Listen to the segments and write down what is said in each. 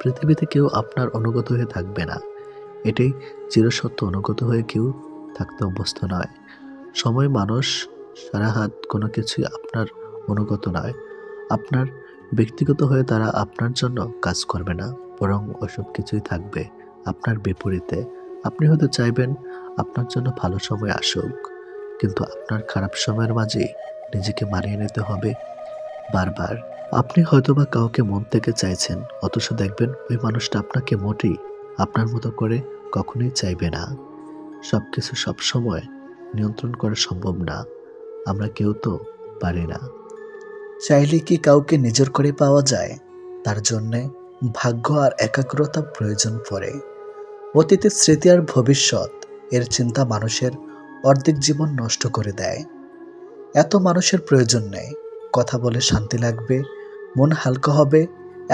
পৃথিবীতে কেউ আপনার অনুগত হয়ে থাকবে না। এটাই চিরসত্য, অনুগত হয়ে কেউ থাকতে অভ্যস্ত নয়। সময়, মানুষ, সারা হাত কোনো কিছুই আপনার অনুগত নয়। আপনার ব্যক্তিগত হয়ে তারা আপনার জন্য কাজ করবে না, বরং ওসব কিছুই থাকবে আপনার বিপরীতে। আপনি হয়তো চাইবেন আপনার জন্য ভালো সময় আসুক, কিন্তু আপনার খারাপ সময়ের মাঝে নিজেকে মানিয়ে নিতে হবে বারবার। আপনি হয়তোবা কাউকে মন থেকে চাইছেন, অথচ দেখবেন ওই মানুষটা আপনাকে মোটেই আপনার মতো করে কখনোই চাইবে না। সবকিছু সবসময় নিয়ন্ত্রণ করা সম্ভব না, আমরা কেউ তো পারি না। চাইলে কি কাউকে নিজের করে পাওয়া যায়? তার জন্যে ভাগ্য আর একাগ্রতা প্রয়োজন পড়ে। অতীতের স্মৃতি আর ভবিষ্যৎ এর চিন্তা মানুষের অর্ধেক জীবন নষ্ট করে দেয়। এত মানুষের প্রয়োজন নেই। কথা বলে শান্তি লাগবে, মন হালকা হবে,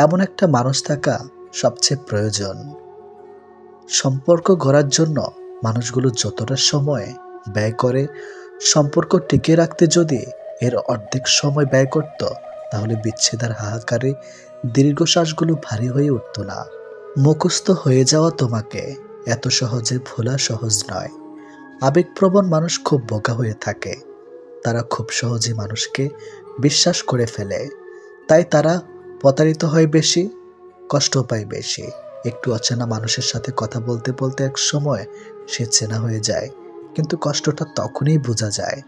এমন একটা মানুষ থাকা সবচেয়ে প্রয়োজন। সম্পর্ক গড়ার জন্য মানুষগুলো যতটা সময় ব্যয় করে, সম্পর্ক টিকিয়ে রাখতে যদি এর অর্ধেক সময় ব্যয় করত, তাহলে বিচ্ছেদের হাহাকারে দীর্ঘশ্বাসগুলো ভারী হয়ে উঠত না। মুখস্থ হয়ে যাওয়া তোমাকে এত সহজে ভোলা সহজ নয়। আবেগপ্রবণ মানুষ খুব বোকা হয়ে থাকে। তারা খুব সহজে মানুষকে বিশ্বাস করে ফেলে, তাই তারা প্রতারিত হয় বেশি, কষ্ট পায় বেশি। একটু অচেনা মানুষের সাথে কথা বলতে বলতে এক সময় সে চেনা হয়ে যায়, কিন্তু কষ্টটা তখনই বোঝা যায়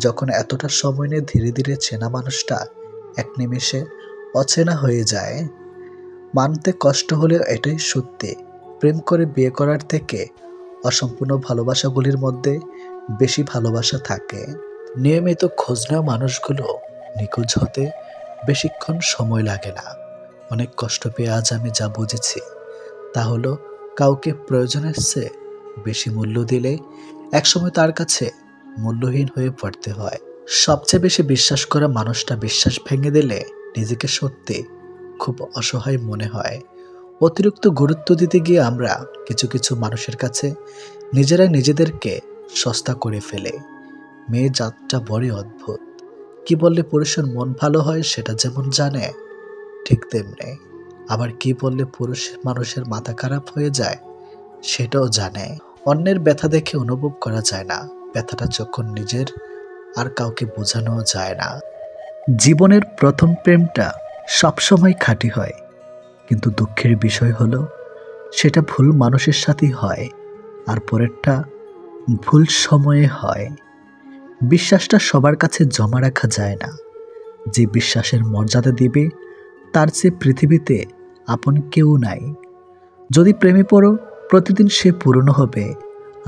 যখন এতটা সময় নিয়ে ধীরে ধীরে চেনা মানুষটা এক নিমেষে অচেনা হয়ে যায়। মানতে কষ্ট হলেও এটাই সত্যি, প্রেম করে বিয়ে করার থেকে অসম্পূর্ণ ভালোবাসাগুলির মধ্যে বেশি ভালোবাসা থাকে। নিয়মিত খোঁজ নেওয়া মানুষগুলো নিখোঁজ হতে বেশিক্ষণ সময় লাগে না। অনেক কষ্ট পেয়ে আজ আমি যা বুঝেছি তা হলো, কাউকে প্রয়োজনের চেয়ে বেশি মূল্য দিলে একসময় তার কাছে মূল্যহীন হয়ে পড়তে হয়। সবচেয়ে বেশি বিশ্বাস করা মানুষটা বিশ্বাস ভেঙে দিলে নিজেকে সত্যি খুব অসহায় মনে হয়। অতিরিক্ত গুরুত্ব দিতে গিয়ে আমরা কিছু কিছু মানুষের কাছে নিজেরাই নিজেদেরকে সস্তা করে ফেলে। মেয়ে জাতটা বড়ই অদ্ভুত। কি বললে পুরুষের মন ভালো হয় সেটা যেমন জানে, ঠিক তেমনি আবার কি বললে পুরুষ মানুষের মাথা খারাপ হয়ে যায় সেটাও জানে। অন্যের ব্যথা দেখে অনুভব করা যায় না, ব্যথাটা যখন নিজের আর কাউকে বোঝানো যায় না। জীবনের প্রথম প্রেমটা সবসময় খাঁটি হয়, কিন্তু দুঃখের বিষয় হলো সেটা ভুল মানুষের সাথেই হয়, আর পরেরটা ভুল সময়ে হয়। বিশ্বাসটা সবার কাছে জমা রাখা যায় না। যে বিশ্বাসের মর্যাদা দিবে তার চেয়ে পৃথিবীতে আপন কেউ নাই। যদি প্রেমে পড়ো, প্রতিদিন সে পুরনো হবে,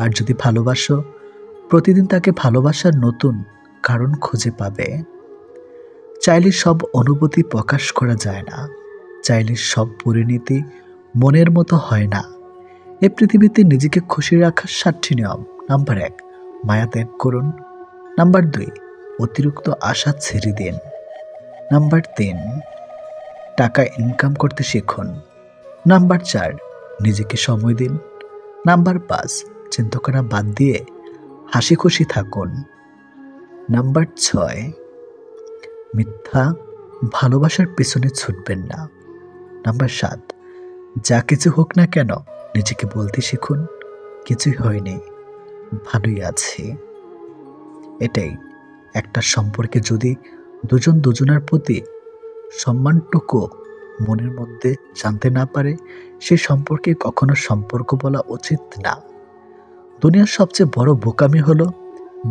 আর যদি ভালোবাসো, প্রতিদিন তাকে ভালোবাসার নতুন কারণ খুঁজে পাবে। চাইলে সব অনুভূতি প্রকাশ করা যায় না, চাইলে সব পরিণতি মনের মতো হয় না। এ পৃথিবীতে নিজেকে খুশি রাখার 7টি নিয়ম। নাম্বার 1, মায়া ত্যাগ করুন। নাম্বার 2, অতিরিক্ত আশা ছেড়ে দিন। নাম্বার 3, টাকা ইনকাম করতে শিখুন। নাম্বার 4, নিজেকে সময় দিন। নাম্বার 5, চিন্তা করা বাদ দিয়ে হাসি খুশি থাকুন। নাম্বার 6, মিথ্যা ভালোবাসার পেছনে ছুটবেন না। নাম্বার 7, যা কিছু হোক না কেন নিজেকে বলতে শিখুন, কিছুই হয়নি, ভালোই আছি। এটাই একটা সম্পর্কে যদি দুজন দুজনের প্রতি সম্মানটুকু মনের মধ্যে জানতে না পারে, সে সম্পর্কে কখনো সম্পর্ক বলা উচিত না। দুনিয়ার সবচেয়ে বড় বোকামি হলো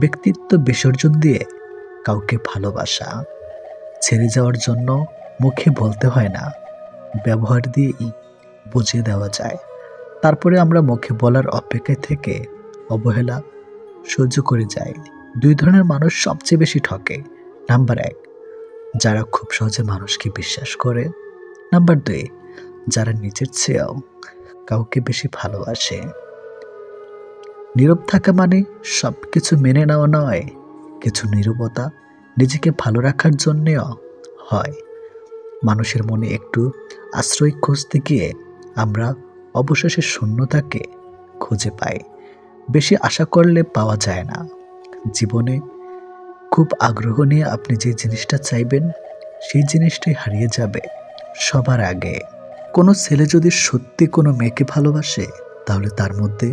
ব্যক্তিত্ব বিসর্জন দিয়ে কাউকে ভালোবাসা। ছেড়ে যাওয়ার জন্য মুখে বলতে হয় না, ব্যবহার দিয়েই বুঝিয়ে দেওয়া যায়। তারপরে আমরা মুখে বলার অপেক্ষায় থেকে অবহেলা সহ্য করে যাই। 2 ধরনের মানুষ সবচেয়ে বেশি ঠকে। নাম্বার 1, যারা খুব সহজে মানুষকে বিশ্বাস করে। নাম্বার 2, যারা নিজের চেয়েও কাউকে বেশি ভালোবাসে। নীরব থাকা মানে সব কিছু মেনে নেওয়া নয়, কিছু নীরবতা নিজেকে ভালো রাখার জন্যেও হয়। মানুষের মনে একটু আশ্রয় খুঁজতে গিয়ে আমরা অবশেষে শূন্যতাকে খুঁজে পাই। বেশি আশা করলে পাওয়া যায় না। জীবনে খুব আগ্রহ নিয়ে আপনি যে জিনিসটা চাইবেন, সেই জিনিসটাই হারিয়ে যাবে সবার আগে। কোনো ছেলে যদি সত্যি কোনো মেয়েকে ভালোবাসে তাহলে তার মধ্যে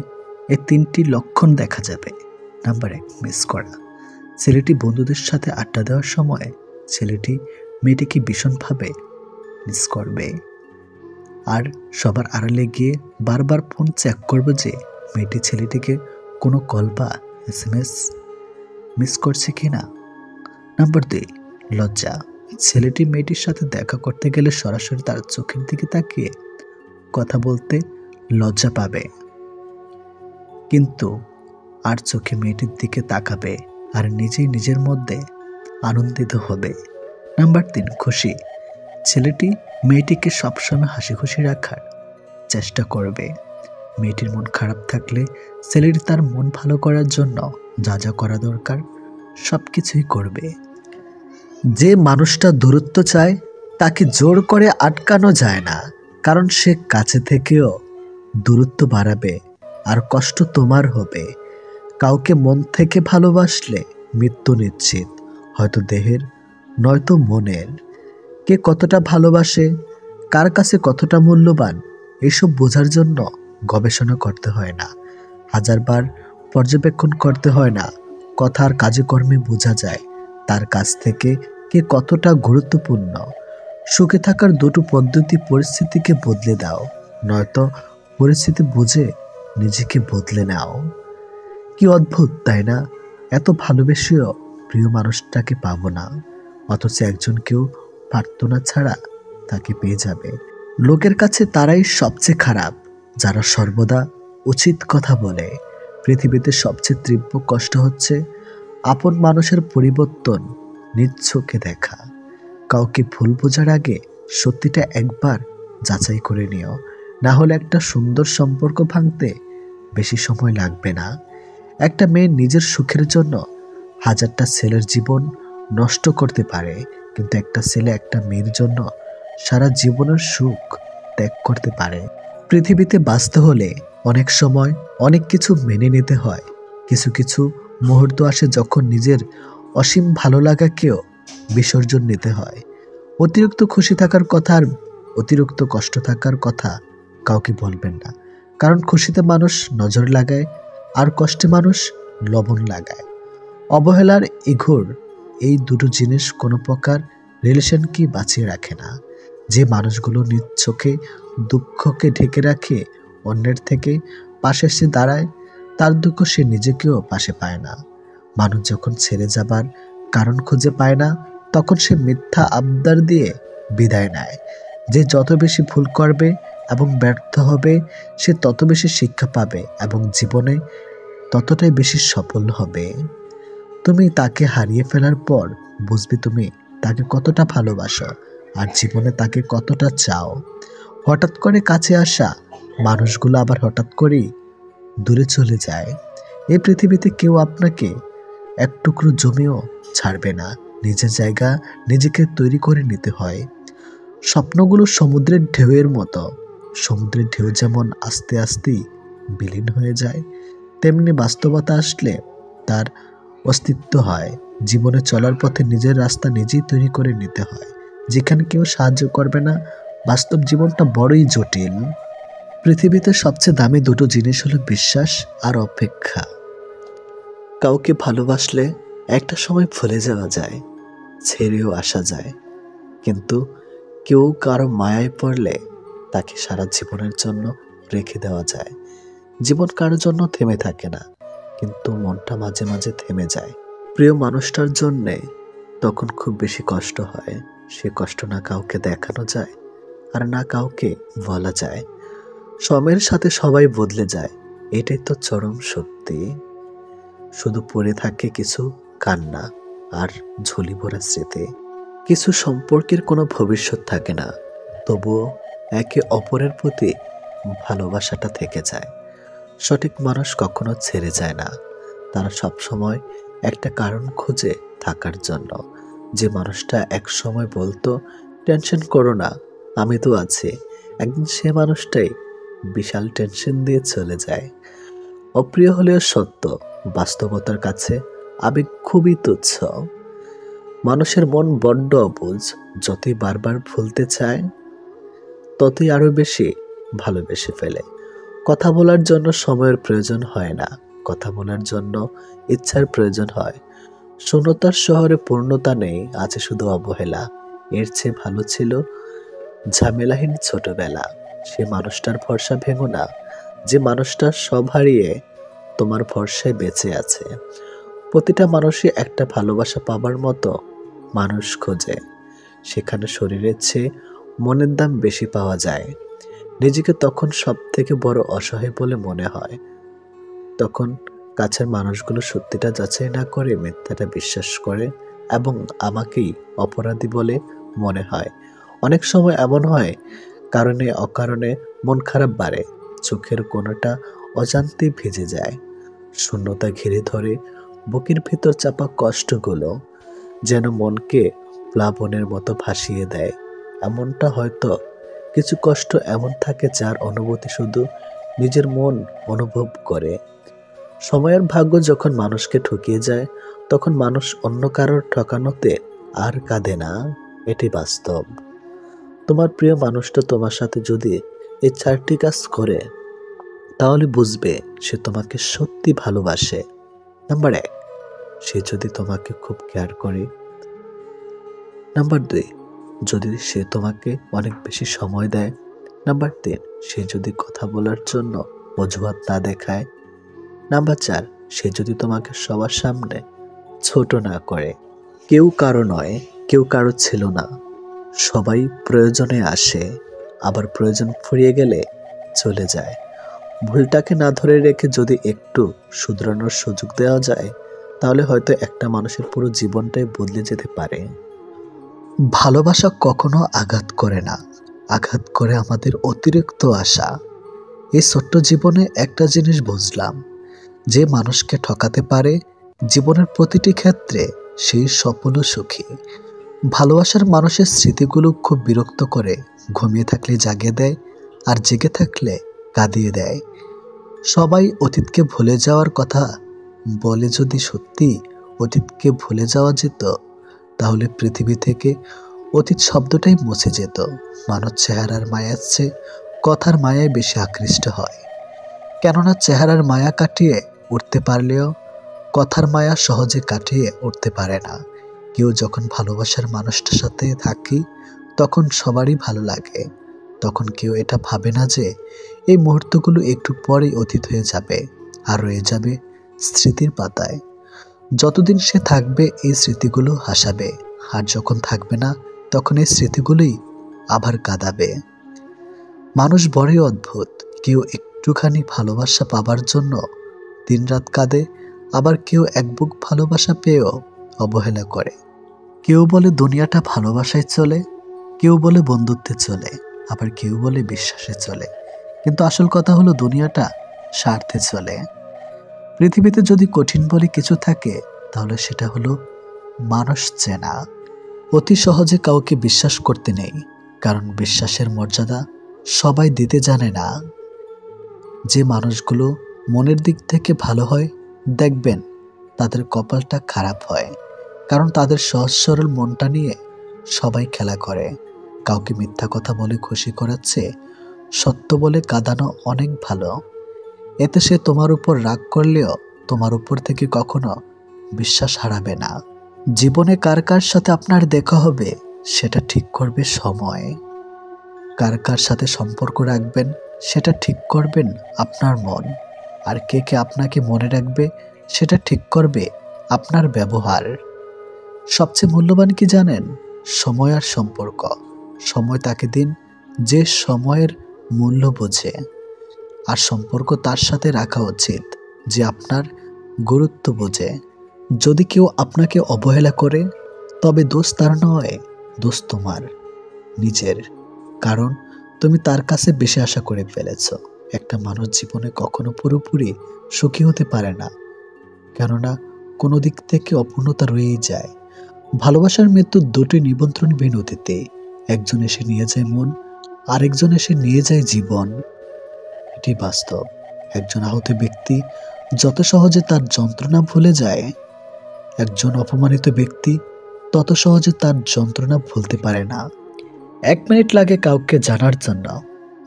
এই 3টি লক্ষণ দেখা যাবে। নাম্বার 1, মিস করা। ছেলেটি বন্ধুদের সাথে আড্ডা দেওয়ার সময় ছেলেটি মেয়েটিকে ভীষণভাবে মিস করবে আর সবার আড়ালে গিয়ে বারবার ফোন চেক করবে যে মেয়েটি ছেলেটিকে কোনো কল বা SMS মিস করছে কিনা। নাম্বার 2, লজ্জা। ছেলেটি মেয়েটির সাথে দেখা করতে গেলে সরাসরি তার চোখের দিকে তাকিয়ে কথা বলতে লজ্জা পাবে, কিন্তু আর চোখে মেয়েটির দিকে তাকাবে আর নিজেই নিজের মধ্যে আনন্দিত হবে। নাম্বার 3, খুশি। ছেলেটি মেয়েটিকে সবসময় হাসি খুশি রাখার চেষ্টা করবে। মেয়েটির মন খারাপ থাকলে ছেলেটি তার মন ভালো করার জন্য যা যা করা দরকার সব কিছুই করবে। যে মানুষটা দূরত্ব চায় তাকে জোর করে আটকানো যায় না, কারণ সে কাছে থেকেও দূরত্ব বাড়াবে আর কষ্ট তোমার হবে। কাউকে মন থেকে ভালোবাসলে মৃত্যু নিশ্চিত, হয়তো দেহের নয়তো মনের। কে কতটা ভালোবাসে, কার কাছে কতটা মূল্যবান, এসব বোঝার জন্য গবেষণা করতে হয় না, হাজারবার পর্যবেক্ষণ করতে হয় না। কথার কাজে কর্মে বোঝা যায় তার কাছ থেকে কে কতটা গুরুত্বপূর্ণ। সুখে থাকার দুটো পদ্ধতি: পরিস্থিতিকে বদলে দাও, নয়তো পরিস্থিতি বুঝে নিজেকে বদলে নাও। কি অদ্ভুত তাই না? এত ভালোবেসেও প্রিয় মানুষটাকে পাবো না, অথচ একজনকেও প্রার্থনা ছাড়া তাকে পেয়ে যাবে। লোকের কাছে তারাই সবচেয়ে খারাপ যারা সর্বদা উচিত কথা বলে। পৃথিবীতে সবচেয়ে তীব্র কষ্ট হচ্ছে আপন মানুষের পরিবর্তন নিজ চোখে দেখা। কাউকে ভুল বোঝার আগে সত্যিটা একবার যাচাই করে নিও, না হলে একটা সুন্দর সম্পর্ক ভাঙতে বেশি সময় লাগবে না। একটা মেয়ে নিজের সুখের জন্য হাজারটা ছেলের জীবন নষ্ট করতে পারে, কিন্তু একটা ছেলে একটা মেয়ের জন্য সারা জীবনের সুখ ত্যাগ করতে পারে। পৃথিবীতে বাঁচতে হলে অনেক সময় অনেক কিছু মেনে নিতে হয়। কিছু কিছু মুহূর্ত আসে যখন নিজের অসীম ভালো লাগাকেও বিসর্জন নিতে হয়। অতিরিক্ত খুশি থাকার কথা আর অতিরিক্ত কষ্ট থাকার কথা কাউকে বলবেন না, কারণ খুশিতে মানুষ নজর লাগায় আর কষ্টে মানুষ লবণ লাগায়। অবহেলার ইঘোর এই দুটো জিনিস কোনো প্রকার রিলেশনকে বাঁচিয়ে রাখে না। যে মানুষগুলো নিজ চোখে দুঃখকে ঢেকে রাখে, অন্যের থেকে পাশে এসে দাঁড়ায়, তার দুঃখ সে নিজেকেও পাশে পায় না। মানুষ যখন ছেড়ে যাবার কারণ খুঁজে পায় না, তখন সে মিথ্যা আবদার দিয়ে বিদায় নেয়। যে যত বেশি ভুল করবে এবং ব্যর্থ হবে, সে তত বেশি শিক্ষা পাবে এবং জীবনে ততটাই বেশি সফল হবে। তুমি তাকে হারিয়ে ফেলার পর বুঝবে তুমি তাকে কতটা ভালোবাসো আর জীবনে তাকে কতটা চাও। হঠাৎ করে কাছে আসা মানুষগুলো আবার হঠাৎ করেই দূরে চলে যায়। এই পৃথিবীতে কেউ আপনাকে এক টুকরো জমিও ছাড়বে না। নিজের জায়গা নিজেকে তৈরি করে নিতে হয়। স্বপ্নগুলো সমুদ্রের ঢেউয়ের মতো। সমুদ্রের ঢেউ যেমন আস্তে আস্তেই বিলীন হয়ে যায়, তেমনি বাস্তবতা আসলে তার অস্তিত্ব হয়। জীবনে চলার পথে নিজের রাস্তা নিজেই তৈরি করে নিতে হয়। যেখানে কেউ সাহায্য করবে না, বাস্তব জীবনটা বড়ই জটিল। পৃথিবীতে সবচেয়ে দামি দুটো জিনিস হলো বিশ্বাস আর অপেক্ষা। কাউকে ভালোবাসলে একটা সময় ভুলে যাওয়া যায়, ছেড়েও আসা যায়, কিন্তু কেউ কারো মায়ায় পড়লে তাকে সারা জীবনের জন্য রেখে দেওয়া যায়। জীবন কারোর জন্য থেমে থাকে না, কিন্তু মনটা মাঝে মাঝে থেমে যায় প্রিয় মানুষটার জন্যে। তখন খুব বেশি কষ্ট হয়। সে কষ্ট না কাউকে দেখানো যায় আর না কাউকে বলা যায়। সময়ের সাথে সবাই বদলে যায়, এটাই তো চরম সত্যি। শুধু পড়ে থাকে কিছু কান্না আর ঝুলি ভরা স্মৃতি। কিছু সম্পর্কের কোনো ভবিষ্যৎ থাকে না, তবুও একে অপরের প্রতি ভালোবাসাটা থেকে যায়। সঠিক মানুষ কখনো ছেড়ে যায় না, তারা সবসময় একটা কারণ খুঁজে থাকার জন্য। যে মানুষটা এক সময় বলতো টেনশন করো না, আমি তো আছি, একদিন সে মানুষটাই বিশাল টেনশন দিয়ে চলে যায়। অপ্রিয় হলেও সত্য, বাস্তবতার কাছে আবেগ খুবই তুচ্ছ। মানুষের মন বড্ড অবুঝ, যতই বারবার ভুলতে চায় ততই আরো বেশি ভালোবেসে ফেলে। কথা বলার জন্য সময়ের প্রয়োজন হয় না, কথা বলার জন্য ইচ্ছার প্রয়োজন হয়। শূন্যতার শহরে পূর্ণতা নেই, আছে শুধু অবহেলা। এর চেয়ে ভালো ছিল ঝামেলাহীন ছোটবেলা। সে মানুষটার ভরসা ভেঙো না, যে মানুষটা সব হারিয়ে তোমার ভরসায় বেঁচে আছে। প্রতিটা মানুষই একটা ভালোবাসা পাবার মতো মানুষ খোঁজে, সেখানে শরীরের চেয়ে মনের দাম বেশি পাওয়া যায়। নিজেকে তখন সব থেকে বড় অসহায় বলে মনে হয়। তখন কাছের মানুষগুলো সত্যিটা যাচাই না করে মিথ্যাটা বিশ্বাস করে এবং আমাকেই অপরাধী বলে মনে হয়। অনেক সময় এমন হয়, কারণে অকারণে মন খারাপ বাড়ে, চোখের কোণাটা অজান্তেই ভিজে যায়, শূন্যতা ঘিরে ধরে, বুকের ভিতর চাপা কষ্টগুলো যেন মনকে প্লাবনের মতো ভাসিয়ে দেয়। এমনটা হয়তো কিছু কষ্ট এমন থাকে যার অনুভূতি শুধু নিজের মন অনুভব করে। সময়ের ভাগ্য যখন মানুষকে ঠকিয়ে যায়, তখন মানুষ অন্য কারোর ঠকানোতে আর কাঁদে না। এটি বাস্তব। তোমার প্রিয় মানুষটা তোমার সাথে যদি এই 4টি কাজ করে, তাহলে বুঝবে সে তোমাকে সত্যি ভালোবাসে। নাম্বার 1, সে যদি তোমাকে খুব কেয়ার করে। নাম্বার 2, যদি সে তোমাকে অনেক বেশি সময় দেয়। নাম্বার 3, সে যদি কথা বলার জন্য অজুহাত না দেখায়। নাম্বার 4, সে যদি তোমাকে সবার সামনে ছোট না করে। কেউ কারো নয়, কেউ কারো ছিল না। সবাই প্রয়োজনে আসে, আবার প্রয়োজন ফুরিয়ে গেলে চলে যায়। ভুলটাকে না ধরে রেখে যদি একটু শুধরানোর সুযোগ দেওয়া যায়, তাহলে হয়তো একটা মানুষের পুরো জীবনটাই বদলে যেতে পারে। ভালোবাসা কখনো আঘাত করে না, আঘাত করে আমাদের অতিরিক্ত আশা। এই ছোট্ট জীবনে একটা জিনিস বুঝলাম, যে মানুষকে ঠকাতে পারে জীবনের প্রতিটি ক্ষেত্রে সেই সফল ও সুখী। ভালোবাসার মানুষের স্মৃতিগুলো খুব বিরক্ত করে, ঘুমিয়ে থাকলে জাগিয়ে দেয়, আর জেগে থাকলে কাঁদিয়ে দেয়। সবাই অতীতকে ভুলে যাওয়ার কথা বলে, যদি সত্যি অতীতকে ভুলে যাওয়া যেত, তাহলে পৃথিবী থেকে অতীত শব্দটাই মুছে যেত। মানুষ চেহারার মায়ার চেয়ে কথার মায়ায় বেশি আকৃষ্ট হয়, কেননা চেহারার মায়া কাটিয়ে উঠতে পারলেও কথার মায়া সহজে কাটিয়ে উঠতে পারে না। কেউ যখন ভালোবাসার মানুষটার সাথে থাকি, তখন সবারই ভালো লাগে। তখন কেউ এটা ভাবে না যে এই মুহূর্তগুলো একটু পরেই অতীত হয়ে যাবে আর রয়ে যাবে স্মৃতির পাতায়। যতদিন সে থাকবে এই স্মৃতিগুলো হাসাবে, আর যখন থাকবে না, তখন এই স্মৃতিগুলোই আবার কাঁদাবে। মানুষ বড়ই অদ্ভুত। কেউ একটুখানি ভালোবাসা পাবার জন্য দিনরাত কাঁদে, আবার কেউ এক বুক ভালোবাসা পেয়েও অবহেলা করে। কেউ বলে দুনিয়াটা ভালোবাসায় চলে, কেউ বলে বন্ধুত্বে চলে, আবার কেউ বলে বিশ্বাসে চলে। কিন্তু আসল কথা হলো দুনিয়াটা স্বার্থে চলে। পৃথিবীতে যদি কঠিন বলে কিছু থাকে, তাহলে সেটা হলো মানুষ চেনা। অতি সহজে কাউকে বিশ্বাস করতে নেই, কারণ বিশ্বাসের মর্যাদা সবাই দিতে জানে না। যে মানুষগুলো মনের দিক থেকে ভালো হয়, দেখবেন তাদের কপালটা খারাপ হয়, কারণ তাদের সহজ সরল মনটা নিয়ে সবাই খেলা করে। কাউকে মিথ্যা কথা বলে খুশি করাচ্ছে সত্য বলে কাঁদানো অনেক ভালো। এতে সে তোমার উপর রাগ করলেও তোমার উপর থেকে কখনো বিশ্বাস হারাবে না। জীবনে কার কার সাথে আপনার দেখা হবে, সেটা ঠিক করবে সময়। কার কার সাথে সম্পর্ক রাখবেন, সেটা ঠিক করবেন আপনার মন। আর কে কে আপনাকে মনে রাখবে, সেটা ঠিক করবে আপনার ব্যবহার। সবচেয়ে মূল্যবান কি জানেন? সময় আর সম্পর্ক। সময় তাকে দিন যে সময়ের মূল্য বোঝে, আর সম্পর্ক তার সাথে রাখা উচিত যে আপনার গুরুত্ব বোঝে। যদি কেউ আপনাকে অবহেলা করে, তবে দোষ তার নয়, দোষ তোমার নিজের, কারণ তুমি তার কাছে বেশি আশা করে ফেলেছ। একটা মানুষ জীবনে কখনো পুরোপুরি সুখী হতে পারে না, কেননা কোনো দিক থেকে অপূর্ণতা রয়েই যায়। ভালোবাসার মৃত্যুর দুটি নিমন্ত্রণবিহীন অতিথি, একজন এসে নিয়ে যায় মন, আরেকজন এসে নিয়ে যায় জীবন। এটি বাস্তব। একজন আহত ব্যক্তি যত সহজে তার যন্ত্রণা ভুলে যায়, একজন অপমানিত ব্যক্তি তত সহজে তার যন্ত্রণা ভুলতে পারে না। 1 মিনিট লাগে কাউকে জানার জন্য,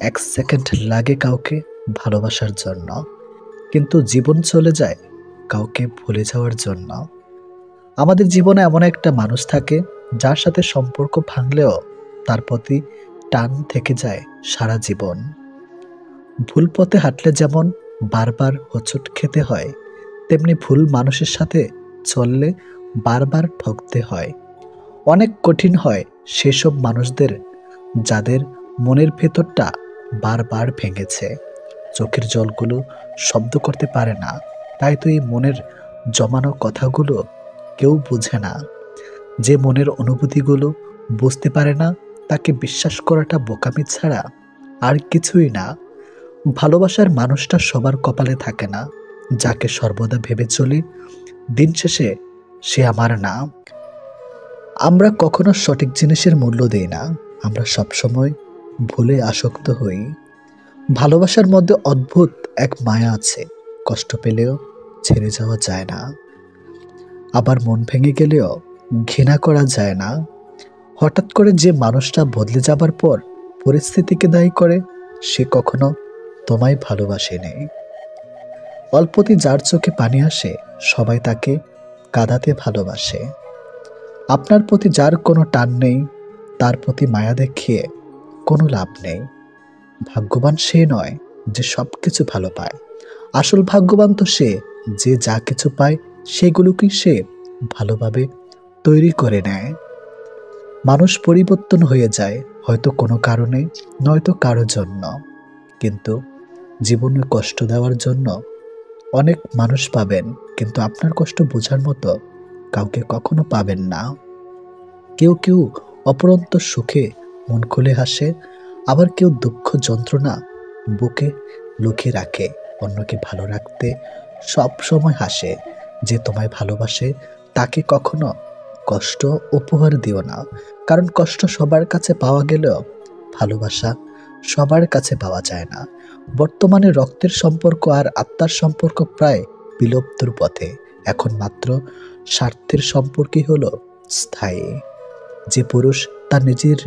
1 সেকেন্ড লাগে কাউকে ভালোবাসার জন্য, কিন্তু জীবন চলে যায় কাউকে ভুলে যাওয়ার জন্য। আমাদের জীবনে এমন একটা মানুষ থাকে যার সাথে সম্পর্ক ভাঙলেও তার প্রতি টান থেকে যায় সারা জীবন। ভুল পথে হাঁটলে যেমন বারবার হোঁচট খেতে হয়, তেমনি ভুল মানুষের সাথে চললে বারবার ঠকতে হয়। অনেক কঠিন হয় সেসব মানুষদের যাদের মনের ভেতরটা বারবার ভেঙেছে, চোখের জলগুলো শব্দ করতে পারে না, তাই তো এই মনের জমানো কথাগুলো কেউ বুঝে না। যে মনের অনুভূতিগুলো বুঝতে পারে না তাকে বিশ্বাস করাটা বোকামি ছাড়া আর কিছুই না। ভালোবাসার মানুষটা সবার কপালে থাকে না। যাকে সর্বদা ভেবে চলি দিন শেষে সে আমার না। আমরা কখনো সঠিক জিনিসের মূল্য দেই না, আমরা সবসময় ভুলে আসক্ত হই। ভালোবাসার মধ্যে অদ্ভুত এক মায়া আছে, কষ্ট পেলেও ছেড়ে যাওয়া যায় না, আবার মন ভেঙে গেলেও ঘৃণা করা যায় না। হঠাৎ করে যে মানুষটা বদলে যাবার পর পরিস্থিতিকে দায়ী করে, সে কখনো তোমায় ভালোবাসেনি। অল্পতে যার চোখে পানি আসে সবাই তাকে কাঁদাতে ভালোবাসে। আপনার প্রতি যার কোনো টান নেই তার প্রতি মায়া দেখিয়ে কোনো লাভ নেই। ভাগ্যবান সে নয় যে সব কিছু ভালো পায়, আসল ভাগ্যবান তো সে যে যা কিছু পায় সেগুলোকেই সে ভালোভাবে তৈরি করে নেয়। মানুষ পরিবর্তন হয়ে যায়, হয়তো কোনো কারণে, নয়তো কারো জন্য, কিন্তু জীবনে কষ্ট দেওয়ার জন্য অনেক মানুষ পাবেন, কিন্তু আপনার কষ্ট বোঝার মতো কাউকে কখনো পাবেন না। কেউ কেউ অপরন্ত সুখে মন খুলে হাসে, আবার কেউ দুঃখ যন্ত্রণা বুকে লুকিয়ে রাখে। অন্যকে ভালো রাখতে সব সময় হাসে। যে তোমায় ভালোবাসে তাকে কখনো কষ্ট উপহার দিও না, কারণ কষ্ট সবার কাছে পাওয়া গেলেও ভালোবাসা সবার কাছে পাওয়া যায় না। বর্তমানে রক্তের সম্পর্ক আর আত্মার সম্পর্ক প্রায় বিলুপ্তর পথে। এখন মাত্র স্বার্থের সম্পর্কই হলো স্থায়ী। যে পুরুষ তার নিজের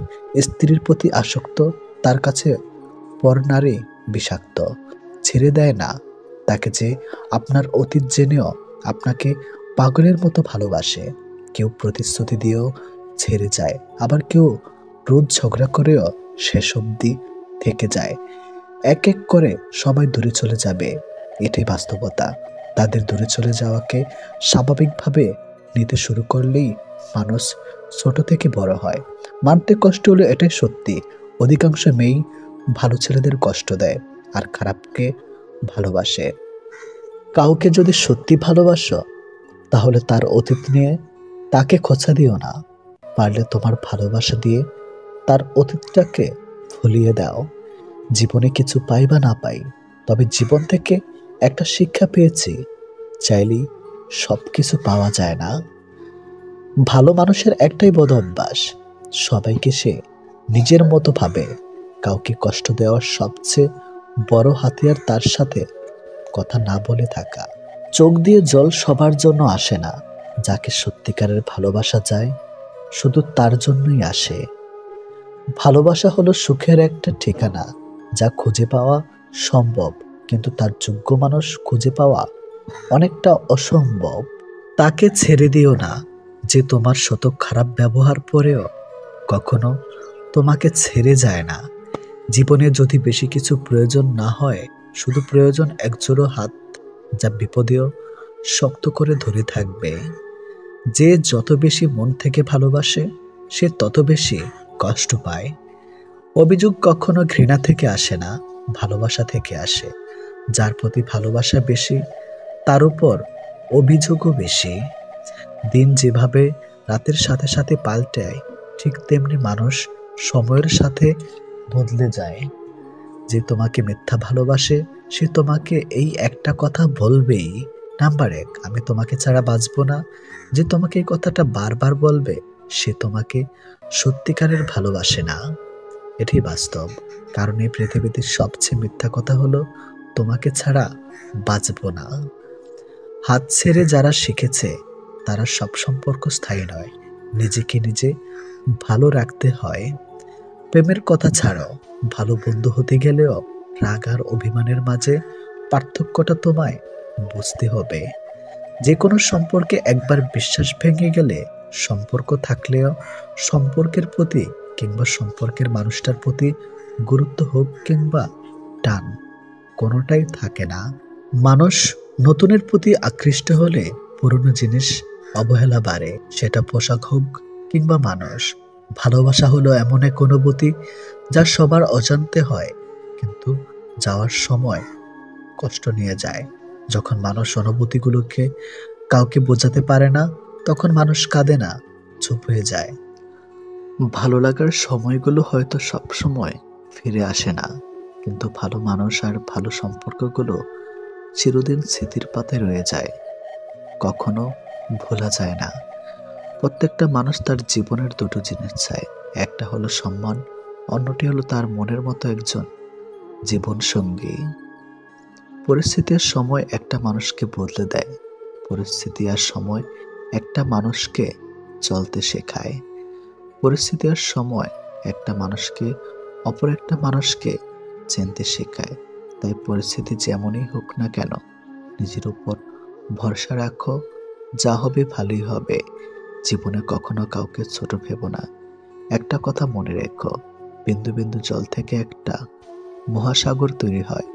স্ত্রীর প্রতি আসক্ত, তার কাছে পরনারী বিষাক্ত। ছেড়ে দেয় না তাকে যে আপনার অতীত জেনেও আপনাকে পাগলের মতো ভালোবাসে। কেউ প্রতিশ্রুতি দিয়েও ছেড়ে যায়, আবার কেউ রোজ ঝগড়া করেও শেষ অবধি থেকে যায়। এক এক করে সবাই দূরে চলে যাবে, এটাই বাস্তবতা। তাদের দূরে চলে যাওয়াকে স্বাভাবিকভাবে নিতে শুরু করলেই মানুষ ছোট থেকে বড় হয়। মানতে কষ্ট হলে এটাই সত্যি, অধিকাংশ মেয়েই ভালো ছেলেদের কষ্ট দেয় আর খারাপকে ভালোবাসে। কাউকে যদি সত্যি ভালোবাসো তাহলে তার অতীত নিয়ে তাকে খোঁচা দিও না, পারলে তোমার ভালোবাসা দিয়ে তার অতীতটাকে ভুলিয়ে দাও। জীবনে কিছু পাই বা না পাই, তবে জীবন থেকে একটা শিক্ষা পেয়েছি, চাইলেই সব কিছু পাওয়া যায় না। ভালো মানুষের একটাই বদ অভ্যাস, সবাইকে সে নিজের মতো ভাবে। কাউকে কষ্ট দেওয়ার সবচেয়ে বড় হাতিয়ার তার সাথে কথা না বলে থাকা। চোখ দিয়ে জল সবার জন্য আসে না, যাকে সত্যিকারের ভালোবাসা যায় শুধু তার জন্যই আসে। ভালোবাসা হলো সুখের একটা ঠিকানা, যা খুঁজে পাওয়া সম্ভব, কিন্তু তার যোগ্য মানুষ খুঁজে পাওয়া অনেকটা অসম্ভব। তাকে ছেড়ে দিও না যে তোমার শত খারাপ ব্যবহার পরেও কখনো তোমাকে ছেড়ে যায় না। জীবনে যদি বেশি কিছু প্রয়োজন না হয়, শুধু প্রয়োজন একজোড়ো হাত, যা বিপদেও শক্ত করে ধরে থাকবে। যে যত বেশি মন থেকে ভালোবাসে সে তত বেশি কষ্ট পায়। অভিযোগ কখনো ঘৃণা থেকে আসে না, ভালোবাসা থেকে আসে। যার প্রতি ভালোবাসা বেশি তার উপর অভিযোগও বেশি। দিন যেভাবে রাতের সাথে সাথে পাল্টায়, ঠিক তেমনি মানুষ সময়ের সাথে বদলে যায়। যে তোমাকে মিথ্যা ভালোবাসে সে তোমাকে এই একটা কথা বলবেই, নাম্বার 1, আমি তোমাকে ছাড়া বাঁচবো না। যে তোমাকে এই কথাটা বারবার বলবে সে তোমাকে সত্যিকারের ভালোবাসে না। এটাই বাস্তব, কারণ এই পৃথিবীতে সবচেয়ে মিথ্যা কথা হলো তোমাকে ছাড়া বাঁচবো না। হাত ছেড়ে যারা শিখেছে তারা সব সম্পর্ক স্থায়ী নয়, নিজেকে নিজে ভালো রাখতে হয়। প্রেমের কথা ছাড়ো, ভালো বন্ধু হতে গেলেও রাগ আর অভিমানের মাঝে পার্থক্যটা তোমায় বুঝতে হবে। যে কোনো সম্পর্কে একবার বিশ্বাস ভেঙে গেলে সম্পর্ক থাকলেও সম্পর্কের প্রতি কিংবা সম্পর্কের মানুষটার প্রতি গুরুত্ব হোক কিংবা টান, কোনোটাই থাকে না। মানুষ নতুনের প্রতি আকৃষ্ট হলে পুরনো জিনিস অবহেলা বাড়ে, সেটা পোশাক হোক কিংবা মানুষ। ভালোবাসা হলো এমন এক অনুভূতি যা সবার অজান্তে হয়, কিন্তু যাওয়ার সময় কষ্ট নিয়ে যায়। যখন মানুষ অনুভূতিগুলোকে কাউকে বোঝাতে পারে না, তখন মানুষ কাঁদে না, চুপ হয়ে যায়। ভালো লাগার সময়গুলো হয়তো সব সময় ফিরে আসে না, কিন্তু ভালো মানুষ আর ভালো সম্পর্কগুলো চিরদিন স্মৃতির পাতায় রয়ে যায়, কখনো ভোলা যায় না। প্রত্যেকটা মানুষ তার জীবনের দুটো জিনিস চায়, একটা হলো সম্মান, অন্যটি হলো তার মনের মতো একজন জীবন সঙ্গী। পরিস্থিতি আর সময় একটা মানুষকে বদলে দেয়, পরিস্থিতি আর সময় একটা মানুষকে চলতে শেখায়, পরিস্থিতি আর সময় একটা মানুষকে অপর একটা মানুষকে চিনতে শেখায়। তাই পরিস্থিতি যেমনই হোক না কেন, নিজের উপর ভরসা রাখো, যা হবে ভালোই হবে। জীবনে কখনো কাউকে ছোট ভেবো না। একটা কথা মনে রেখো, বিন্দু বিন্দু জল থেকে একটা মহাসাগর তৈরি হয়।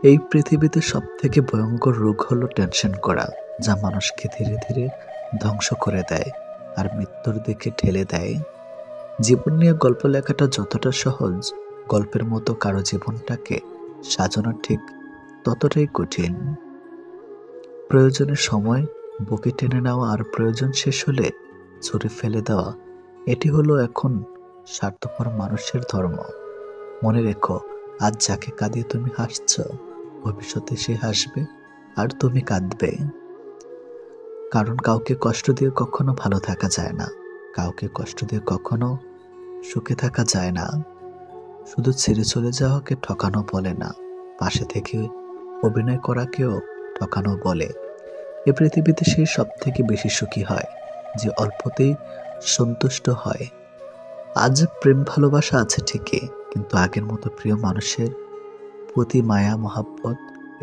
এই পৃথিবীতে সব থেকে ভয়ঙ্কর রোগ হলো টেনশন করা, যা মানুষকে ধীরে ধীরে ধ্বংস করে দেয় আর মৃত্যুর দিকে ঠেলে দেয়। জীবন নিয়ে গল্প লেখাটা যতটা সহজ, গল্পের মতো কারো জীবনটাকে সাজানো ঠিক ততটাই কঠিন। প্রয়োজনের সময় বুকে টেনে নেওয়া আর প্রয়োজন শেষ হলে ছুঁড়ে ফেলে দেওয়া, এটি হলো এখন স্বার্থপর মানুষের ধর্ম। মনে রেখো, আজ যাকে কাঁদিয়ে তুমি হাসছ, ভবিষ্যতে সে হাসবে আর তুমি কাঁদবে। কারণ কাউকে কষ্ট দিয়ে কখনো ভালো থাকা যায় না, কাউকে কষ্ট দিয়ে কখনো সুখে থাকা যায় না। শুধু ছেড়ে চলে যাওয়াকে ঠকানো বলে না, পাশে থেকে অভিনয় করাকেও ঠকানো বলে। এ পৃথিবীতে সেই সব থেকে বেশি সুখী হয় যে অল্পতেই সন্তুষ্ট হয়। আজ প্রেম ভালোবাসা আছে ঠিকই, কিন্তু আগের মতো প্রিয় মানুষের প্রতি মায়া মহাব্বত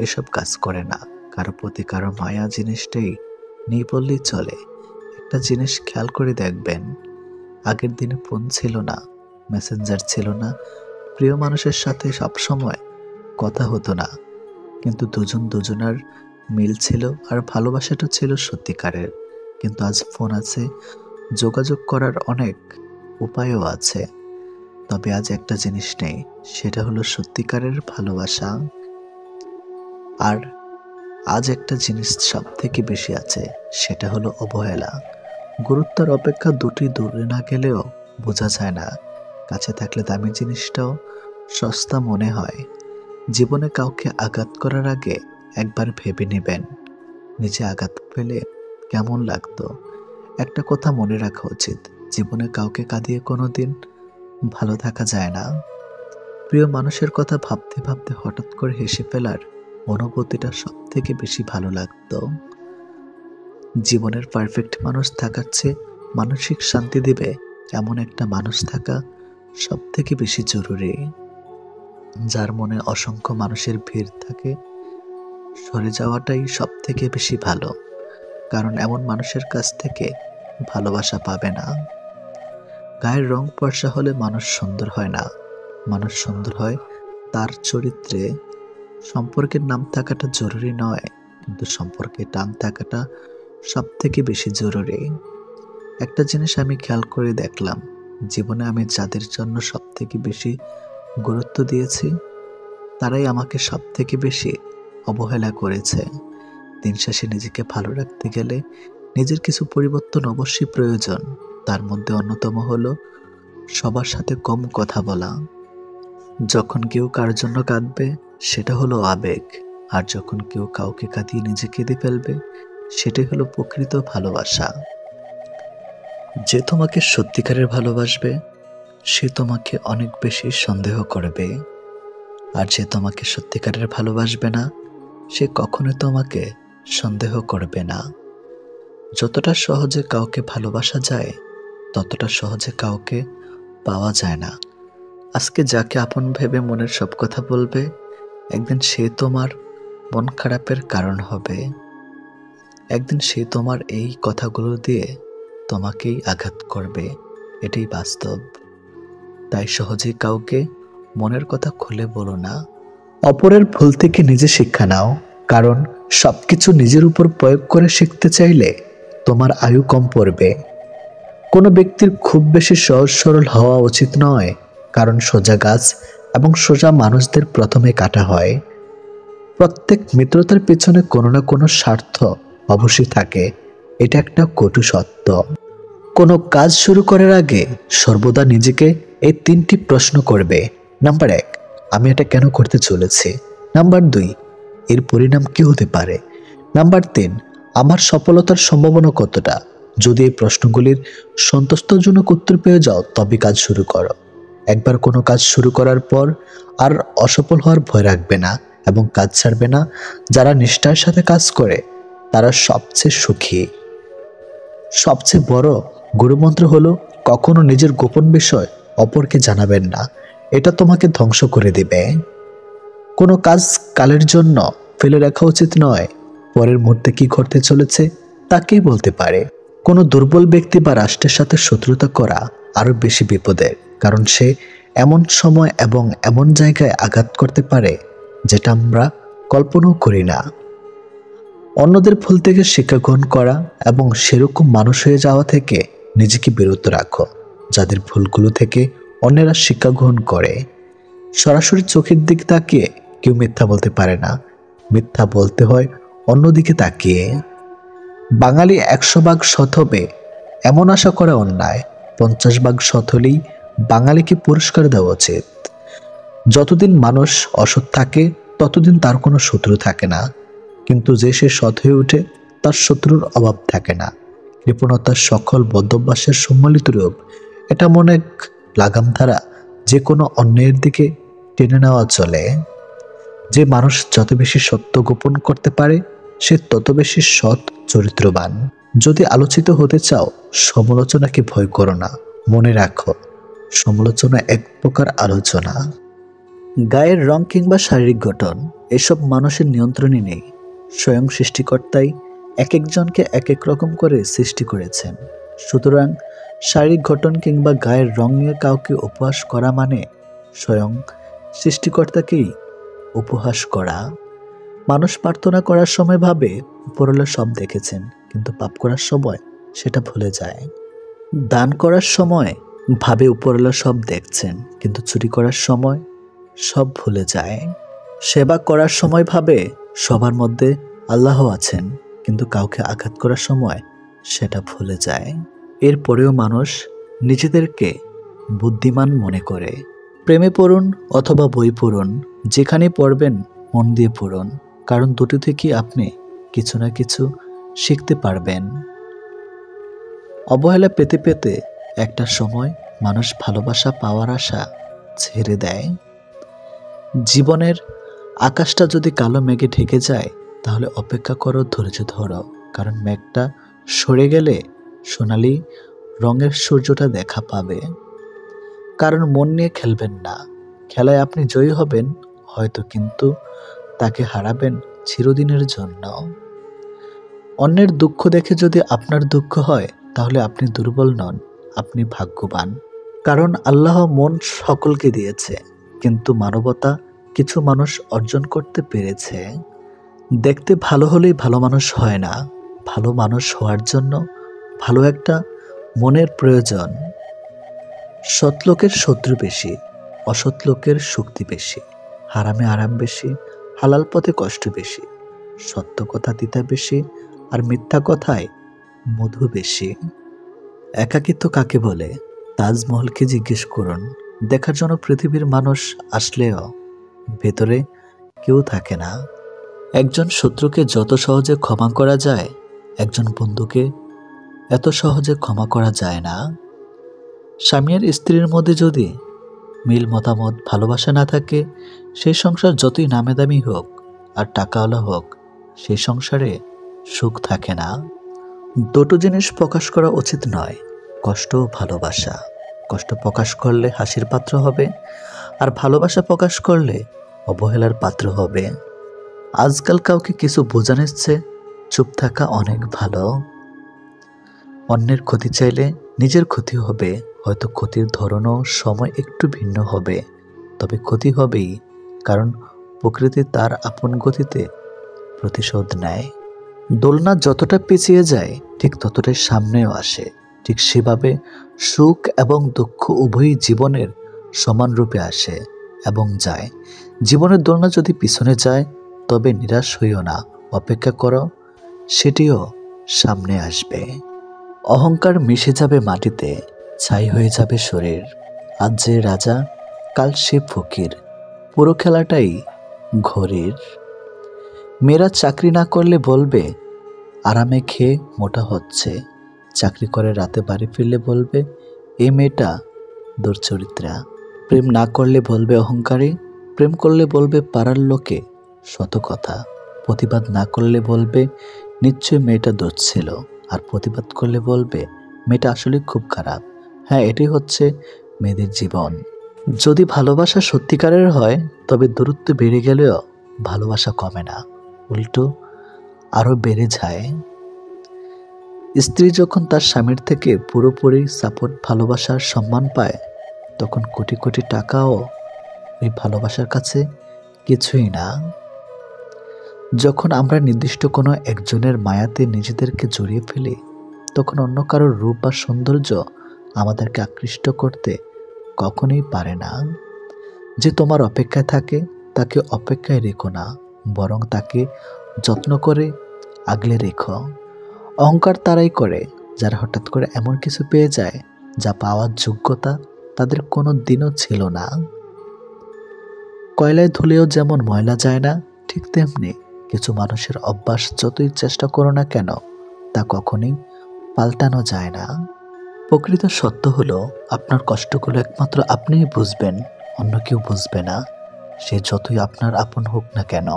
এসব কাজ করে না। কারো প্রতি কারো মায়া জিনিসটাই নেই বললেই চলে। একটা জিনিস খেয়াল করে দেখবেন, আগের দিনে ফোন ছিল না, মেসেঞ্জার ছিল না, প্রিয় মানুষের সাথে সবসময় কথা হতো না, কিন্তু দুজন দুজনার মিল ছিল আর ভালোবাসাটা ছিল সত্যিকারের। কিন্তু আজ ফোন আছে, যোগাযোগ করার অনেক উপায়ও আছে, তবে আজ একটা জিনিস নেই, সেটা হলো সত্যিকারের ভালোবাসা। আর আজ একটা জিনিস সব থেকে বেশি আছে, সেটা হলো অবহেলা। গুরুত্বের অপেক্ষা দুটি দূরে না গেলেও বোঝা যায় না, কাছে থাকলে দামি জিনিসটাও সস্তা মনে হয়। জীবনে কাউকে আঘাত করার আগে একবার ভেবে নেবেন, নিজে আঘাত পেলে কেমন লাগতো। একটা কথা মনে রাখা উচিত, জীবনে কাউকে কাঁদিয়ে কোনোদিন ভালো থাকা যায় না। প্রিয় মানুষের কথা ভাবতে ভাবতে হঠাৎ করে হেসে ফেলার অনুভূতিটা সব থেকে বেশি ভালো লাগতো। জীবনের পারফেক্ট মানুষ থাকার চেয়ে মানসিক শান্তি দিবে এমন একটা মানুষ থাকা সব থেকে বেশি জরুরি। যার মনে অসংখ্য মানুষের ভিড় থাকে, সরে যাওয়াটাই সব থেকে বেশি ভালো, কারণ এমন মানুষের কাছ থেকে ভালোবাসা পাবে না। গায়ের রং ফর্সা হলে মানুষ সুন্দর হয় না, মানুষ সুন্দর হয় তার চরিত্রে। সম্পর্কের নাম থাকাটা জরুরি নয়, কিন্তু সম্পর্কে টান থাকাটা সব থেকে বেশি জরুরি। একটা জিনিস আমি খেয়াল করে দেখলাম, জীবনে আমি যাদের জন্য সব থেকে বেশি গুরুত্ব দিয়েছি, তারাই আমাকে সব থেকে বেশি অবহেলা করেছে। দিন শেষে নিজেকে ভালো রাখতে গেলে নিজের কিছু পরিবর্তন অবশ্যই প্রয়োজন। তার মধ্যে অন্যতম হলো সবার সাথে কম কথা বলা। যখন কেউ কার জন্য কাঁদবে, সেটা হলো আবেগ, আর যখন কেউ কাউকে কাঁদিয়ে নিজে কেঁদে ফেলবে, সেটাই হলো প্রকৃত ভালোবাসা। যে তোমাকে সত্যিকারের ভালোবাসবে, সে তোমাকে অনেক বেশি সন্দেহ করবে, আর যে তোমাকে সত্যিকারের ভালোবাসবে না, সে কখনো তোমাকে সন্দেহ করবে না। যতটা সহজে কাউকে ভালোবাসা যায়, ততটা সহজে কাউকে পাওয়া যায় না। আজকে যাকে আপন ভেবে মনের সব কথা বলবে, একদিন সে তোমার মন খারাপের কারণ হবে। একদিন সে তোমার এই কথাগুলো দিয়ে তোমাকেই আঘাত করবে। এটাই বাস্তব। তাই সহজেই কাউকে মনের কথা খুলে বলো না। অপরের ভুল থেকে নিজে শিক্ষা নাও, কারণ সবকিছু নিজের উপর প্রয়োগ করে শিখতে চাইলে তোমার আয়ু কম পড়বে। কোনো ব্যক্তির খুব বেশি সহজ সরল হওয়া উচিত নয়, কারণ সোজা গাছ এবং সোজা মানুষদের প্রথমে কাটা হয়। প্রত্যেক মিত্রতার পেছনে কোনো না কোনো স্বার্থ অবশ্যই থাকে, এটা একটা কটু সত্য। কোনো কাজ শুরু করার আগে সর্বদা নিজেকে এই 3টি প্রশ্ন করবে। নাম্বার 1, আমি এটা কেন করতে চলেছি? নাম্বার 2, এর পরিণাম কি হতে পারে? নাম্বার 3, আমার সফলতার সম্ভাবনা কতটা? যদি এই প্রশ্নগুলির সন্তুষ্টজনক উত্তর পেয়ে যাও, তবে কাজ শুরু করো। একবার কোনো কাজ শুরু করার পর আর অসফল হওয়ার ভয় রাখবে না এবং কাজ ছাড়বে না। যারা নিষ্ঠার সাথে কাজ করে তারা সবচেয়ে সুখী। সবচেয়ে বড় গুরুমন্ত্র হলো কখনো নিজের গোপন বিষয় অপরকে জানাবেন না, এটা তোমাকে ধ্বংস করে দিবে। কোনো কাজ কালের জন্য ফেলে রাখা উচিত নয়। পরের মুহূর্তে কি ঘটতে চলেছে তাকেই বলতে পারে। কোনো দুর্বল ব্যক্তি বা রাষ্ট্রের সাথে শত্রুতা করা আরো বেশি বিপদের, কারণ সে এমন সময় এবং এমন জায়গায় আঘাত করতে পারে যেটা আমরা কল্পনাও করি না। অন্যদের ভুল থেকে শিক্ষা গ্রহণ করা এবং সেরকম মানুষ হয়ে যাওয়া থেকে নিজেকে বিরত রাখো, যাদের ভুলগুলো থেকে অন্যেরা শিক্ষা গ্রহণ করে। সরাসরি চোখের দিক তাকিয়ে কেউ মিথ্যা বলতে পারে না, মিথ্যা বলতে হয় অন্যদিকে তাকিয়ে। বাঙালি 100 ভাগ সৎ হবে এমন আশা করা অন্যায়। 50 ভাগ সৎ হলেই বাঙালিকে পুরস্কার দেওয়া উচিত। যতদিন মানুষ অসৎ থাকে ততদিন তার কোনো শত্রু থাকে না, কিন্তু যে সে সৎ হয়ে ওঠে তার শত্রুর অভাব থাকে না। কৃপণতার সকল বদ্ধভ্যাসের সম্মিলিত রূপ। এটা মনে এক লাগাম ধারা, যে কোনো অন্যায়ের দিকে টেনে নেওয়া চলে। যে মানুষ যত বেশি সত্য গোপন করতে পারে সে তত বেশি সৎ চরিত্রবান। যদি আলোচিত হতে চাও, সমালোচনাকে ভয় করো না। মনে রাখো, সমালোচনা এক প্রকার আলোচনা। গায়ের রং কিংবা শারীরিক গঠন এসব মানুষের নিয়ন্ত্রণে নেই। স্বয়ং সৃষ্টিকর্তাই এক একজনকে এক এক রকম করে সৃষ্টি করেছেন। সুতরাং শারীরিক গঠন কিংবা গায়ের রং নিয়ে কাউকে উপহাস করা মানে স্বয়ং সৃষ্টিকর্তাকেই উপহাস করা। মানুষ প্রার্থনা করার সময় ভাবে উপরওয়ালা সব দেখেছেন, কিন্তু পাপ করার সময় সেটা ভুলে যায়। দান করার সময় ভাবে উপরওয়ালা সব দেখছেন, কিন্তু চুরি করার সময় সব ভুলে যায়। সেবা করার সময় ভাবে সবার মধ্যে আল্লাহ আছেন, কিন্তু কাউকে আঘাত করার সময় সেটা ভুলে যায়। এরপরেও মানুষ নিজেদেরকে বুদ্ধিমান মনে করে। প্রেমে পড়ুন অথবা বই পড়ুন, যেখানে পড়বেন মন দিয়ে পড়ুন, কারণ দুটো থেকেই আপনি কিছু না কিছু শিখতে পারবেন। অবহেলা পেতে পেতে একটা সময় মানুষ ভালোবাসা পাওয়ার আশা ছেড়ে দেয়। জীবনের আকাশটা যদি কালো মেঘে ঢেকে যায়, তাহলে অপেক্ষা করো, ধৈর্য ধরো, কারণ মেঘটা সরে গেলে সোনালি রঙের সূর্যটা দেখা পাবে। কারণ মন নিয়ে খেলবেন না। খেলায় আপনি জয়ী হবেন হয়তো, কিন্তু তাকে হারাবেন চিরদিনের জন্য। অন্যের দুঃখ দেখে যদি আপনার দুঃখ হয়, তাহলে আপনি দুর্বল নন, আপনি ভাগ্যবান। কারণ আল্লাহ মন সকলকে দিয়েছে, কিন্তু মানবতা কিছু মানুষ অর্জন করতে পেরেছে। দেখতে ভালো হলেই ভালো মানুষ হয় না। ভালো মানুষ হওয়ার জন্য ভালো একটা মনের প্রয়োজন। সৎ লোকের শত্রু বেশি, অসৎ লোকের শক্তি বেশি। হারামে আরাম বেশি, হালাল পথে কষ্ট বেশি। সত্য কথা তিতা বেশি, আর মিথ্যা কথায় মধু বেশি। একাকিত্ব কাকে বলে? তাজমহলকে জিজ্ঞেস করুন। দেখার জন্য পৃথিবীর মানুষ আসলেও ভেতরে কেউ থাকে না। একজন শত্রুকে যত সহজে ক্ষমা করা যায়, একজন বন্ধুকে এত সহজে ক্ষমা করা যায় না। স্বামী আর স্ত্রীর মধ্যে যদি মিল মতামত ভালোবাসা না থাকে, সেই সংসার যতই নামে দামি হোক আর টাকাওয়ালা হোক, সেই সংসারে সুখ থাকে না। দুটো জিনিস প্রকাশ করা উচিত নয়, কষ্ট ও ভালোবাসা। কষ্ট প্রকাশ করলে হাসির পাত্র হবে, আর ভালোবাসা প্রকাশ করলে অবহেলার পাত্র হবে। আজকাল কাউকে কিছু বোঝানোর চেয়ে চুপ থাকা অনেক ভালো। অন্যের ক্ষতি চাইলে নিজের ক্ষতি হবে, হয়তো ক্ষতির ধরনও সময় একটু ভিন্ন হবে, তবে ক্ষতি হবেই, কারণ প্রকৃতি তার আপন গতিতে প্রতিশোধ নেয়। দোলনা যতটা পিছিয়ে যায় ঠিক ততটাই সামনেও আসে। ঠিক সেভাবে সুখ এবং দুঃখ উভয়ই জীবনের সমান রূপে আসে এবং যায়। জীবনের দোলনা যদি পিছনে যায় তবে নিরাশ হইও না, অপেক্ষা করো, সেটিও সামনে আসবে। অহংকার মিশে যাবে মাটিতে, ছাই হয়ে যাবে শরীর। আজ যে রাজা, কাল সে ফকির, পুরো খেলাটাই ঘড়ির। মেয়েরা চাকরি না করলে বলবে আরামে খেয়ে মোটা হচ্ছে, চাকরি করে রাতে বাড়ি ফিরলে বলবে এই মেয়েটা দুর্চরিত্রা। প্রেম না করলে বলবে অহংকারী, প্রেম করলে বলবে পাড়ার লোকে শত কথা। প্রতিবাদ না করলে বলবে নিশ্চয় মেয়েটা দোষ ছিল, আর প্রতিবাদ করলে বলবে মেয়েটা আসলে খুব খারাপ। হ্যাঁ, এটাই হচ্ছে মেয়েদের জীবন। যদি ভালোবাসা সত্যিকারের হয় তবে দূরত্ব বেড়ে গেলেও ভালোবাসা কমে না, উল্টো আরো বেড়ে যায়। স্ত্রী যখন তার স্বামীর থেকে পুরোপুরি সাপোর্ট, ভালোবাসার সম্মান পায়, তখন কোটি কোটি টাকাও ওই ভালোবাসার কাছে কিছুই না। যখন আমরা নির্দিষ্ট কোনো একজনের মায়াতে নিজেদেরকে জড়িয়ে ফেলি, তখন অন্য কারোর রূপ বা সৌন্দর্য আমাদেরকে আকৃষ্ট করতে কখনোই পারে না। যে তোমার অপেক্ষায় থাকে তাকে অপেক্ষায় রেখো না, বরং তাকে যত্ন করে আগলে রেখো। অহংকার তারাই করে যারা হঠাৎ করে এমন কিছু পেয়ে যায় যা পাওয়ার যোগ্যতা তাদের কোনো দিনও ছিল না। কয়লায় ধুলেও যেমন ময়লা যায় না, ঠিক তেমনি কিছু মানুষের অভ্যাস যতই চেষ্টা করো না কেন তা কখনোই পাল্টানো যায় না। প্রকৃত সত্য হলো আপনার কষ্টগুলো একমাত্র আপনিই বুঝবেন, অন্য কেউ বুঝবে না, সে যতই আপনার আপন হোক না কেন।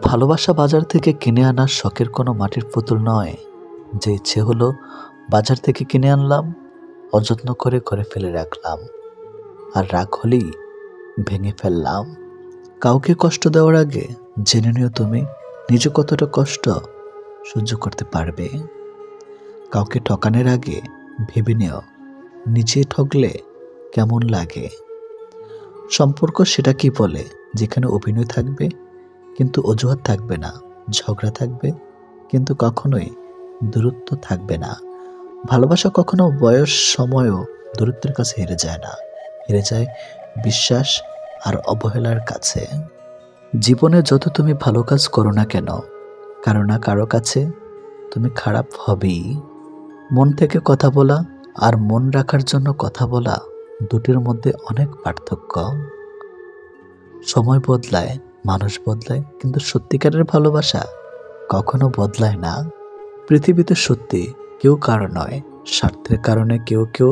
ভালোবাসা বাজার থেকে কিনে আনার শখের কোনো মাটির পুতুল নয়, যে ইচ্ছে হলো বাজার থেকে কিনে আনলাম, অযত্ন করে ঘরে ফেলে রাখলাম, আর রাগ হলেই ভেঙে ফেললাম। কাউকে কষ্ট দেওয়ার আগে জেনে নিও তুমি নিজে কতটা কষ্ট সহ্য করতে পারবে। কাউকে ঠকানোর আগে ভেবে নিও নিজে ঠকলে কেমন লাগে। সম্পর্ক সেটা কি বলে যেখানে অভিনয় থাকবে কিন্তু অজুহাত থাকবে না, ঝগড়া থাকবে কিন্তু কখনোই দূরত্ব থাকবে না। ভালোবাসা কখনো বয়স সময়ও দূরত্বের কাছে হেরে যায় না, হেরে যায় বিশ্বাস আর অবহেলার কাছে। জীবনে যত তুমি ভালো কাজ করো না কেন, কারো না কারো কাছে তুমি খারাপ হবেই। মন থেকে কথা বলা আর মন রাখার জন্য কথা বলা, দুটির মধ্যে অনেক পার্থক্য। সময় বদলায়, মানুষ বদলায়, কিন্তু সত্যিকারের ভালোবাসা কখনো বদলায় না। পৃথিবীতে সত্যি কেউ কারো নয়, স্বার্থের কারণে কেউ কেউ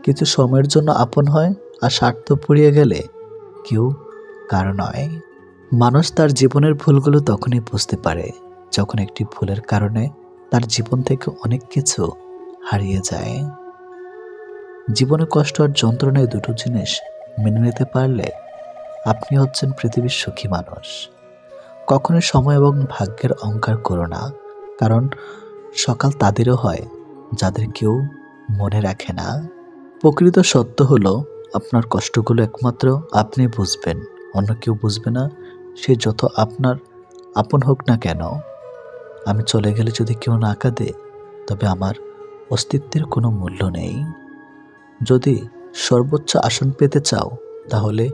কিছু সময়ের জন্য আপন হয়, আর স্বার্থ পুড়িয়ে গেলে কেউ কারো নয়। মানুষ তার জীবনের ভুলগুলো তখনই বুঝতে পারে যখন একটি ভুলের কারণে তার জীবন থেকে অনেক কিছু হারিয়ে যায়। জীবনে কষ্ট আর যন্ত্রণায় দুটো জিনিস মেনে নিতে পারলে আপনি হচ্ছেন পৃথিবীর সুখী মানুষ। কখনো সময় এবং ভাগ্যের অহংকার করো না, কারণ সকাল তাদেরও হয় যাদের কেউ মনে রাখে না। প্রকৃত সত্য হলো আপনার কষ্টগুলো একমাত্র আপনি বুঝবেন, অন্য কেউ বুঝবে না, সে যত আপনার আপন হোক না কেন। আমি চলে গেলে যদি কেউ না কাঁদে তবে আমার অস্তিত্বের কোনো মূল্য নেই। যদি সর্বোচ্চ আসন পেতে চাও তাহলে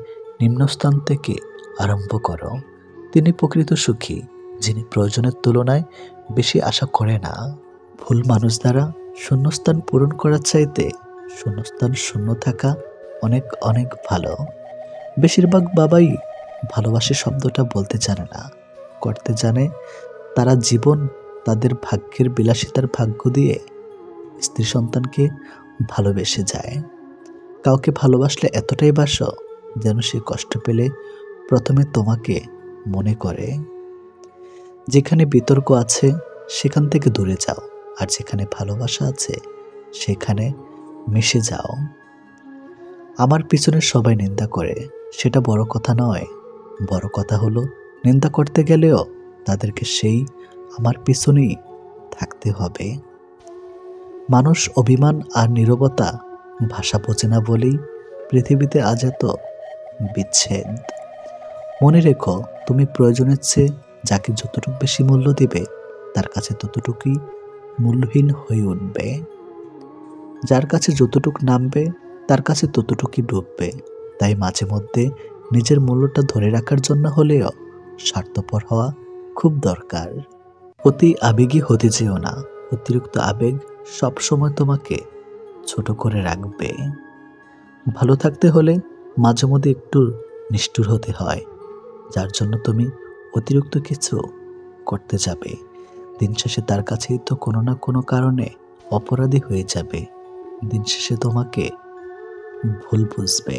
নিম্নস্থান থেকে আরম্ভ করো। তিনি প্রকৃত সুখী যিনি প্রয়োজনের তুলনায় বেশি আশা করে না। ভুল মানুষ দ্বারা শূন্যস্থান পূরণ করার চাইতে শূন্যস্থান শূন্য থাকা অনেক অনেক ভালো। বেশিরভাগ বাবাই ভালোবাসে শব্দটা বলতে জানে না, করতে জানে। তারা জীবন তাদের ভাগ্যের বিলাসিতার ভাগ্য দিয়ে স্ত্রী সন্তানকে ভালোবেসে যায়। কাউকে ভালোবাসলে এতটাই বাসো যেন সে কষ্ট পেলে প্রথমে তোমাকে মনে করে। যেখানে বিতর্ক আছে সেখান থেকে দূরে যাও, আর যেখানে ভালোবাসা আছে সেখানে মিশে যাও। আমার পিছনে সবাই নিন্দা করে, সেটা বড় কথা নয়। বড় কথা হলো নিন্দা করতে গেলেও তাদেরকে সেই আমার পিছনেই থাকতে হবে। মানুষ অভিমান আর নীরবতা ভাষা বোঝে না বলেই পৃথিবীতে আজ এত বিচ্ছেদ। মনে রেখো, তুমি প্রয়োজনের চেয়ে যাকে যতটুকু বেশি মূল্য দিবে তার কাছে ততটুকুই মূল্যহীন হয়ে উঠবে। যার কাছে যতটুকু নামবে তার কাছে ততটুকুই ডুববে। তাই মাঝে মধ্যে নিজের মূল্যটা ধরে রাখার জন্য হলেও স্বার্থপর হওয়া খুব দরকার। অতি আবেগী হতে যেও না। অতিরিক্ত আবেগ সবসময় তোমাকে ছোট করে রাখবে। ভালো থাকতে হলে মাঝে মধ্যে একটু নিষ্ঠুর হতে হয়, যার জন্য তুমি অতিরিক্ত কিছু করতে যাবে। দিন শেষে তার কাছেই তো কোনো না কোনো কারণে অপরাধী হয়ে যাবে। দিন শেষে তোমাকে ভুল বুঝবে।